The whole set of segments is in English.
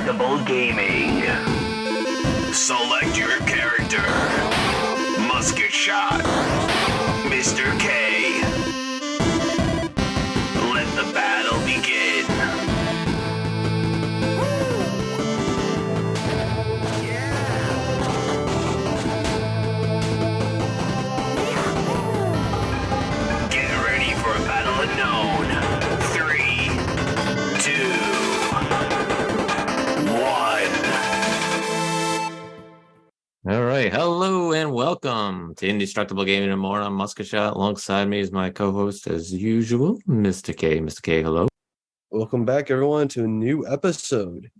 Indestructible Gaming. Select your character. Musket Shot. Mr. K. Let the battle begin. Get ready for a battle unknown. 3, 2, 1. All right. Hello and welcome to Indestructible Gaming and More. I'm Musket Shot. Alongside me is my co-host, as usual, Mr. K. Mr. K, hello. Welcome back, everyone, to a new episode.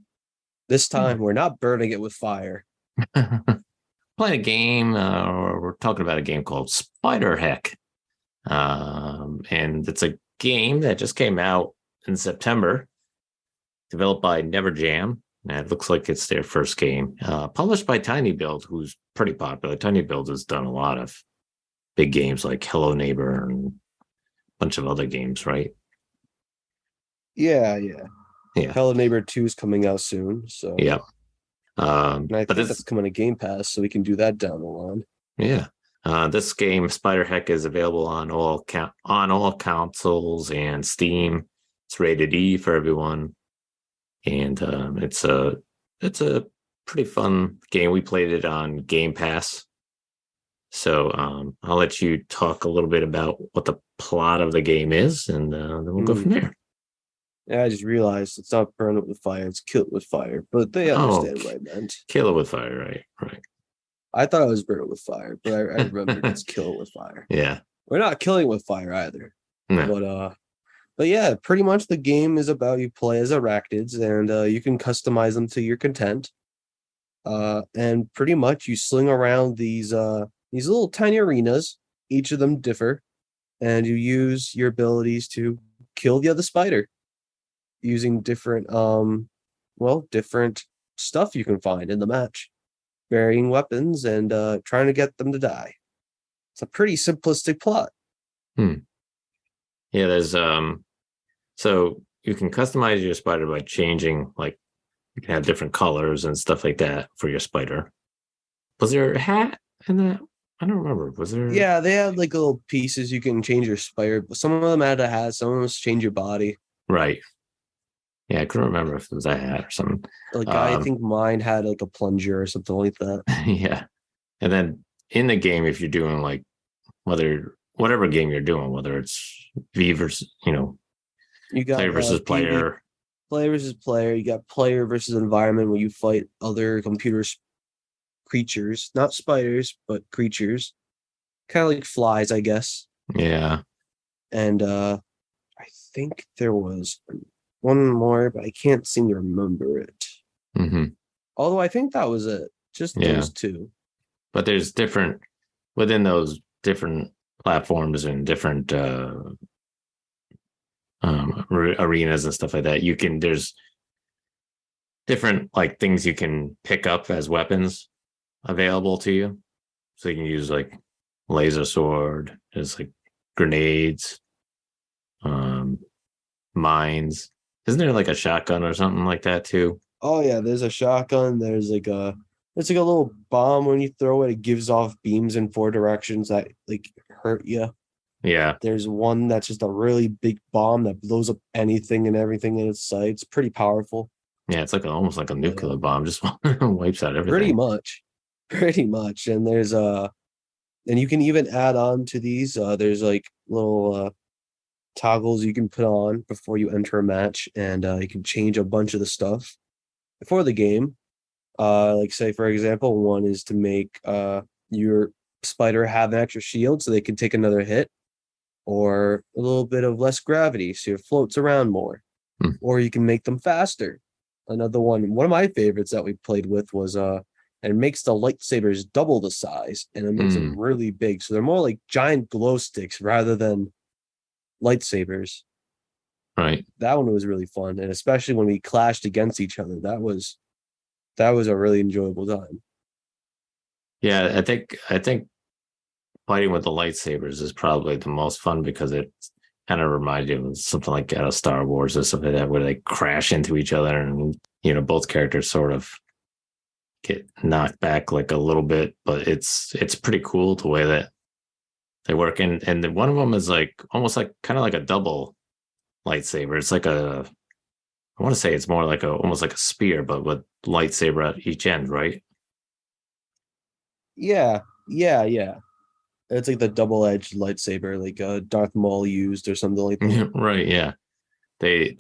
This time, we're not burning it with fire. Playing a game, or we're talking about a game called SpiderHeck. And it's a game that just came out in September, developed by NeverJam. And it looks like it's their first game. Published by Tiny Build, who's pretty popular. Tiny Build has done a lot of big games like Hello Neighbor and a bunch of other games, right? Yeah. Yeah. Hello Neighbor 2 is coming out soon. So Yeah. and I think that's coming to Game Pass, so we can do that down the line. Yeah. This game, SpiderHeck, is available on all consoles and Steam. It's rated E for everyone. And it's a pretty fun game. We played it on Game Pass. So I'll let you talk a little bit about what the plot of the game is, and then we'll go from there. Yeah, I just realized it's not burn it with fire, it's kill it with fire. But they understand what I meant. Kill it with fire, right? I thought it was burn it with fire, but I remembered it's kill it with fire. Yeah. We're not killing with fire either. No. But yeah, pretty much the game is about you play as arachnids, and you can customize them to your content. And pretty much you sling around these little tiny arenas. Each of them differ, and you use your abilities to kill the other spider using different different stuff you can find in the match, varying weapons, and trying to get them to die. It's a pretty simplistic plot. Yeah, there's so you can customize your spider by changing, like you can have different colors and stuff like that for your spider. Was there a hat in that? I don't remember. Was there? Yeah, they had like little pieces you can change your spider, but some of them had a hat, some of them change your body. Right. Yeah, I couldn't remember if it was a hat or something. Like I think mine had like a plunger or something like that. Yeah. And then in the game, if you're doing like whatever game you're doing, whether it's V versus, you got player versus player. Player versus player. You got player versus environment where you fight other creatures, not spiders, but creatures. Kind of like flies, I guess. Yeah. And I think there was one more, but I can't seem to remember it. Mm-hmm. Although I think that was it. Just those two. But there's different within those different platforms and different arenas and stuff like that. There's different like things you can pick up as weapons available to you. So you can use like laser sword, there's like grenades, mines. Isn't there like a shotgun or something like that too? Oh yeah, there's a shotgun. There's like a little bomb. When you throw it, it gives off beams in 4 directions that like hurt you. Yeah. There's one that's just a really big bomb that blows up anything and everything in its sight. It's pretty powerful. Yeah, it's like almost like a nuclear bomb, just wipes out everything. Pretty much. And there's and you can even add on to these. There's like little toggles you can put on before you enter a match, and you can change a bunch of the stuff before the game. Like say for example, one is to make your spider have an extra shield so they can take another hit, or a little bit of less gravity so it floats around more. Or you can make them faster. Another one of my favorites that we played with was and it makes the lightsabers double the size, and it makes them really big, so they're more like giant glow sticks rather than lightsabers. Right. That one was really fun, and especially when we clashed against each other, that was a really enjoyable time. Yeah, I think fighting with the lightsabers is probably the most fun because it kind of reminds you of something like out of Star Wars or something like that, where they crash into each other and both characters sort of get knocked back like a little bit, but it's pretty cool the way that they work. And then one of them is like almost like kind of like a double lightsaber. It's like I want to say it's more like almost like a spear, but with lightsaber at each end, right? Yeah. It's like the double-edged lightsaber, like Darth Maul used or something like that. Right, yeah. They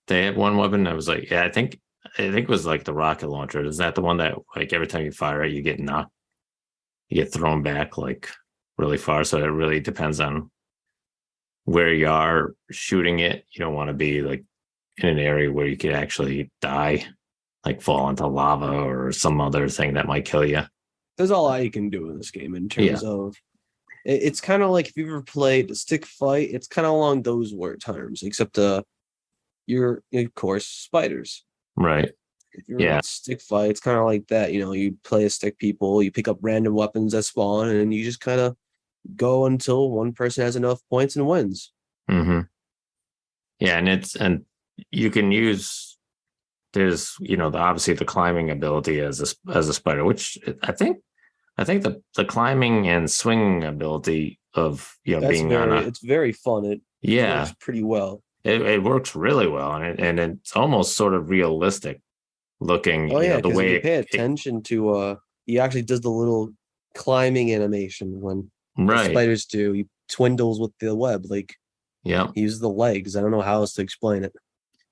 had one weapon that was like, yeah, I think it was like the rocket launcher. Is that the one that like every time you fire it, you get thrown back like really far? So it really depends on where you are shooting it. You don't want to be like in an area where you could actually die, like fall into lava or some other thing that might kill you. There's a lot you can do in this game in terms of. It's kind of like if you've ever played a stick fight. It's kind of along those terms, except you're of course spiders. Right. If you're in a stick fight, it's kind of like that. You play as stick people. You pick up random weapons that spawn, and you just kind of go until one person has enough points and wins. Mm-hmm. Yeah, and you can use. There's obviously the climbing ability as a spider, which I think the climbing and swinging ability of being it's very fun. It works pretty well. It works really well, and it's almost sort of realistic looking. Oh yeah, the way if you pay attention to he actually does the little climbing animation when spiders do. He twindles with the web, like he uses the legs. I don't know how else to explain it.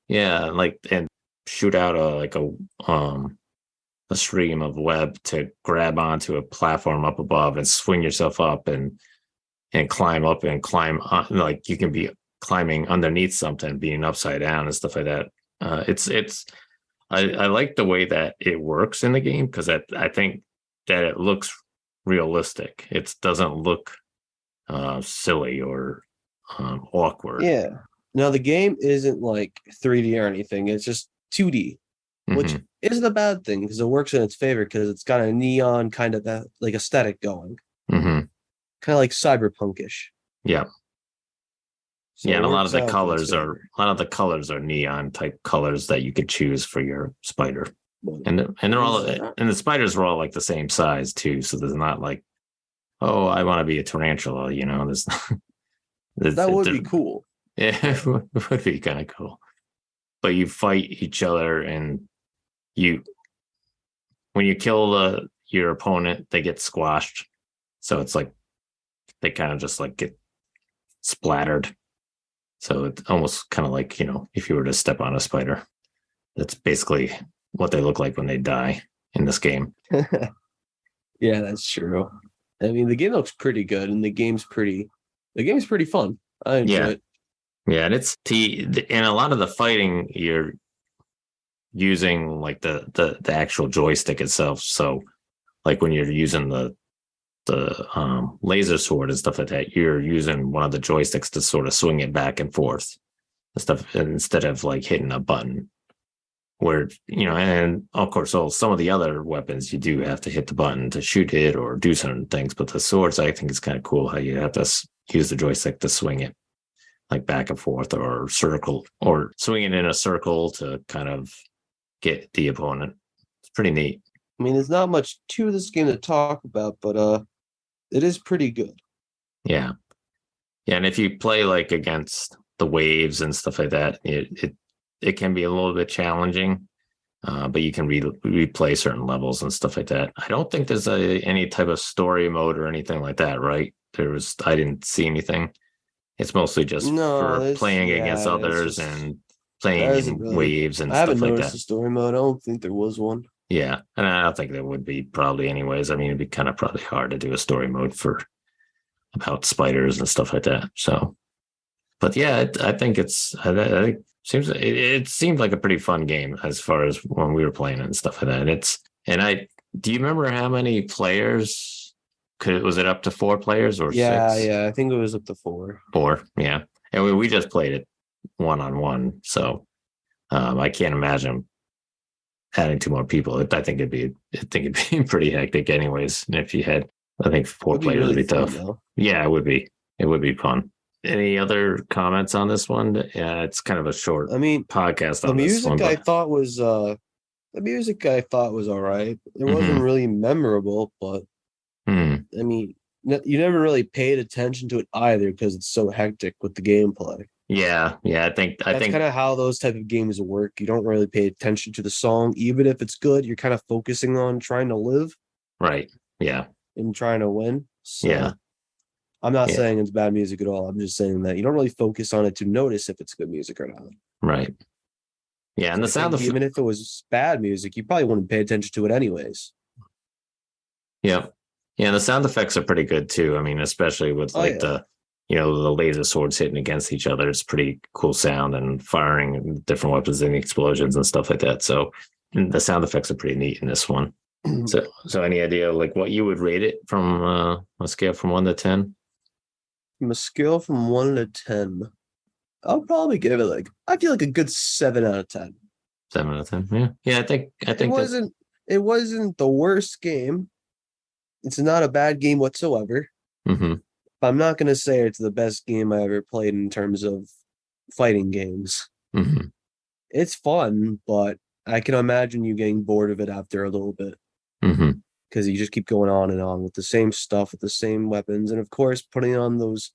Yeah, like and shoot out a stream of web to grab onto a platform up above and swing yourself up and climb up and climb on, like you can be climbing underneath something, being upside down and stuff like that. I like the way that it works in the game because I think that it looks realistic. It doesn't look silly or awkward. Yeah. Now the game isn't like 3D or anything. It's just 2D. Which isn't a bad thing because it works in its favor because it's got a neon kind of that like aesthetic going, kind of like cyberpunkish. Yeah, so and a lot of the colors are neon type colors that you could choose for your spider, and they're all and the spiders are all like the same size too. So there's not like, oh, I want to be a tarantula. There's that would be cool. Yeah, it would be kind of cool. But you fight each other and when you kill your opponent, they get squashed. So it's like they kind of just like get splattered. So it's almost kind of like, if you were to step on a spider, that's basically what they look like when they die in this game. Yeah, that's true. I mean, the game looks pretty good and the game's pretty fun. I enjoy it. Yeah, and and a lot of the fighting you're using like the actual joystick itself. So like when you're using the laser sword and stuff like that, you're using one of the joysticks to sort of swing it back and forth and stuff instead of like hitting a button. Where and of course, some of the other weapons you do have to hit the button to shoot it or do certain things, but the swords I think it's kind of cool how you have to use the joystick to swing it like back and forth or circle or swing it in a circle to kind of get the opponent. It's pretty neat. I mean, there's not much to this game to talk about, but it is pretty good. Yeah. And if you play like against the waves and stuff like that, it can be a little bit challenging, but you can replay certain levels and stuff like that. I don't think there's any type of story mode or anything like that, right? I didn't see anything. It's mostly just for playing against others and playing in waves and stuff like that. I haven't noticed a story mode. I don't think there was one. Yeah, and I don't think there would be probably anyways. I mean, it'd be kind of probably hard to do a story mode about spiders and stuff like that. So, but yeah, I think it seemed like a pretty fun game as far as when we were playing it and stuff like that. Do you remember how many players? Was it up to 4 players or 6? Yeah, I think it was up to 4. 4, yeah. And we just played it 1-on-1, so I can't imagine adding 2 more people. I think it'd be pretty hectic, anyways. And if you had, I think 4 players would be tough. Yeah, it would be. It would be fun. Any other comments on this one? Yeah, it's kind of a short. podcast. The music I thought was The music I thought was all right. It wasn't Mm-hmm. really memorable, but Hmm. I mean, you never really paid attention to it either because it's so hectic with the gameplay. Yeah, yeah. I think That's kind of how those type of games work. You don't really pay attention to the song, even if it's good. You're kind of focusing on trying to live right. Yeah, and trying to win. yeah, So I'm not yeah. saying it's bad music at all. I'm just saying that you don't really focus on it to notice if it's good music or not. Right. Yeah, and So the I sound think of even if it was bad music, you probably wouldn't pay attention to it anyways. yeah, yeah. The sound effects are pretty good too. I mean, especially with Oh like yeah. the laser swords hitting against each other. It's pretty cool sound and firing different weapons and the explosions and stuff like that. So the sound effects are pretty neat in this one. So any idea like what you would rate it from a scale from 1 to 10? From a scale from 1 to 10, I'll probably give it like I feel like a good 7 out of 10. 7 out of 10. Yeah, yeah. I It think that. wasn't it wasn't the worst game. It's not a bad game whatsoever. Hmm. I'm not gonna say it's the best game I ever played in terms of fighting games. Hmm. It's fun, but I can imagine you getting bored of it after a little bit Hmm. because you just keep going on and on with the same stuff, with the same weapons, and of course, putting on those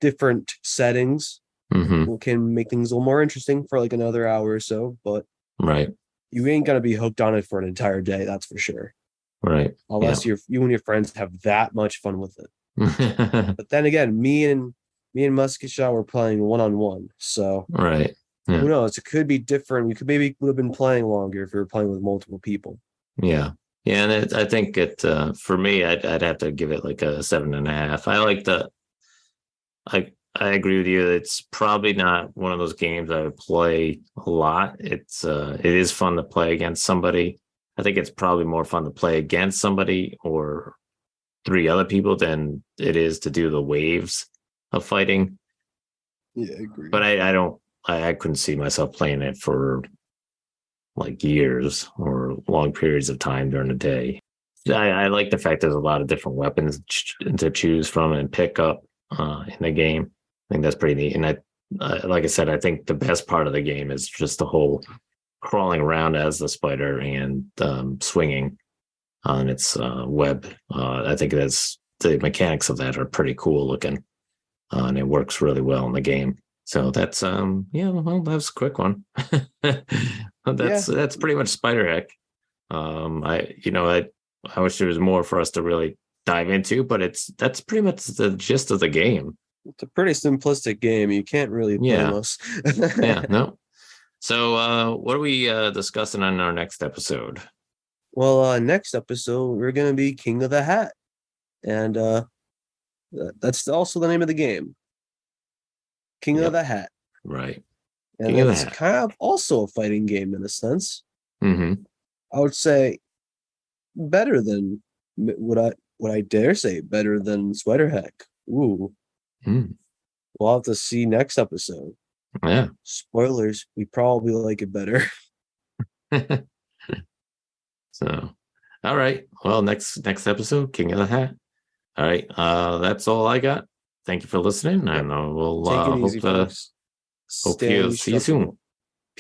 different settings Hmm. can make things a little more interesting for like another hour or so. But Right. you ain't gonna be hooked on it for an entire day, that's for sure. Right. Yeah. Unless you and your friends have that much fun with it. But then again, me and Musketshaw were playing 1-on-1, so Right. who Yeah. knows? It could be different. You could maybe would have been playing longer if you were playing with multiple people. Yeah. Yeah. And I think for me, I'd have to give it like a 7.5. I agree with you. It's probably not one of those games I would play a lot. It is fun to play against somebody. I think it's probably more fun to play against somebody or three other people than it is to do the waves of fighting. Yeah, I agree. But I couldn't see myself playing it for like years or long periods of time during the day. I like the fact there's a lot of different weapons to choose from and pick up in the game. I think that's pretty neat. And like I said, I think the best part of the game is just the whole crawling around as the spider and swinging on its web. I think that's the mechanics of that are pretty cool looking, and it works really well in the game. So that's yeah, well, that was a quick one. Yeah, That's pretty much SpiderHeck. I wish there was more for us to really dive into, but that's pretty much the gist of the game. it's a pretty simplistic game. You can't really blame Yeah, us. yeah, no. So what are we discussing on our next episode? Well, next episode we're gonna be King of the Hat, and that's also the name of the game, King of Yep, the Hat, right. and King of the it's Hat. kind of also a fighting game in a sense. Mm-hmm. I would say better than would I dare say better than SpiderHeck. Ooh, Mm. we'll have to see next episode. Yeah. Spoilers, we probably like it better. So, all right. Well, next episode, King of the Hat. All right. That's all I got. Thank you for listening, Yep. and we'll Take it easy, folks. hope Stay you see you soon. shuffle.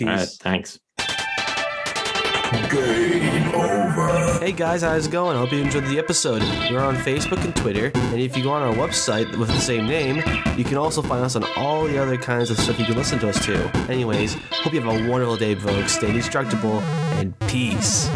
All right. Peace. Thanks. Game over. Hey guys, how's it going? I hope you enjoyed the episode. We're on Facebook and Twitter, and if you go on our website with the same name, you can also find us on all the other kinds of stuff you can listen to us to. Anyways, hope you have a wonderful day, folks. Stay indestructible, and peace.